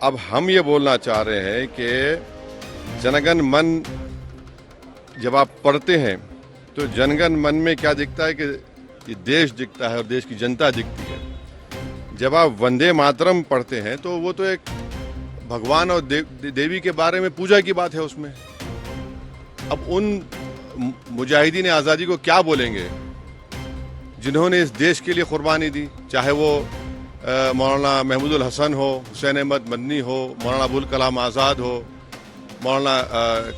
अब हम ये बोलना चाह रहे हैं कि जनगण मन जब आप पढ़ते हैं तो जनगण मन में क्या दिखता है कि ये देश दिखता है और देश की जनता दिखती है। जब आप वंदे मातरम पढ़ते हैं तो वो तो एक भगवान और देवी के बारे में पूजा की बात है उसमें। अब उन मुजाहिदीन आज़ादी को क्या बोलेंगे जिन्होंने इस देश के लिए कुर्बानी दी, चाहे वो मौलाना महमूदुल हसन हो, हुसैन अहमद मदनी हो, मौलाना अबुल कलाम आज़ाद हो, मौलाना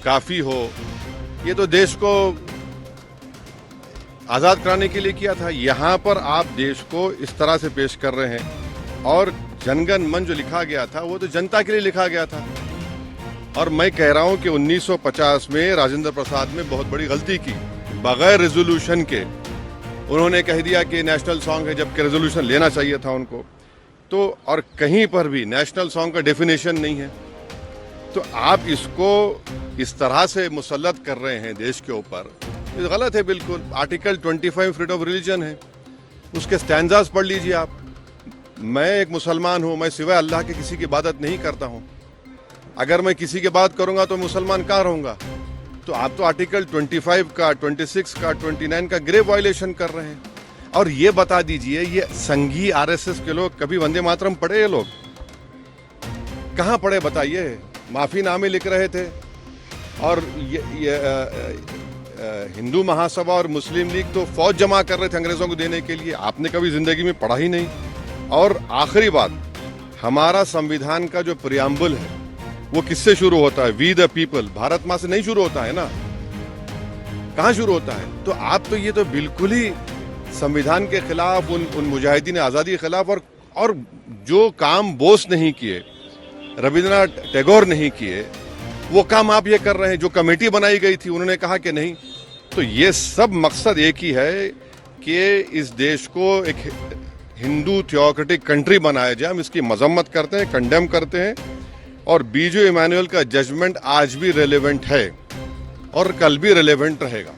काफ़ी हो। ये तो देश को आज़ाद कराने के लिए किया था। यहाँ पर आप देश को इस तरह से पेश कर रहे हैं। और जनगण मन जो लिखा गया था वो तो जनता के लिए लिखा गया था। और मैं कह रहा हूँ कि 1950 में राजेंद्र प्रसाद ने बहुत बड़ी गलती की। बगैर रेजोल्यूशन के उन्होंने कह दिया कि नेशनल सॉन्ग है, जबकि रेजोल्यूशन लेना चाहिए था उनको। तो और कहीं पर भी नेशनल सॉन्ग का डेफिनेशन नहीं है। तो आप इसको इस तरह से मुसल्लत कर रहे हैं देश के ऊपर, ये गलत है बिल्कुल। आर्टिकल 25 फ्रीडम ऑफ रिलीजन है, उसके स्टैंजास पढ़ लीजिए आप। मैं एक मुसलमान हूँ, मैं सिवाय अल्लाह के किसी की इबादत नहीं करता हूँ। अगर मैं किसी की बात करूँगा तो मुसलमान कहाँ रहूँगा? तो आप तो आर्टिकल 25 का, 26 का, 29 का ग्रेव वायलेशन कर रहे हैं। और ये बता दीजिए, ये संघी आरएसएस के लोग कभी वंदे मातरम पढ़े? ये लोग कहाँ पढ़े बताइए? माफीनामे लिख रहे थे। और हिंदू महासभा और मुस्लिम लीग तो फौज जमा कर रहे थे अंग्रेजों को देने के लिए। आपने कभी जिंदगी में पढ़ा ही नहीं। और आखिरी बात, हमारा संविधान का जो प्रियम्बल है वो किससे शुरू होता है? वी द पीपल, भारत माँ से नहीं शुरू होता है ना। कहाँ शुरू होता है? तो आप तो ये तो बिल्कुल ही संविधान के खिलाफ, उन मुजाहिदीन आज़ादी के खिलाफ। और जो काम बोस नहीं किए, रविंद्रनाथ टैगोर नहीं किए, वो काम आप ये कर रहे हैं। जो कमेटी बनाई गई थी उन्होंने कहा कि नहीं। तो ये सब मकसद एक ही है कि इस देश को एक हिंदू थियोक्रेटिक कंट्री बनाया जाए। हम इसकी मजम्मत करते हैं, कंडेम करते हैं। और बीजू इमानुएल का जजमेंट आज भी रेलेवेंट है और कल भी रेलेवेंट रहेगा।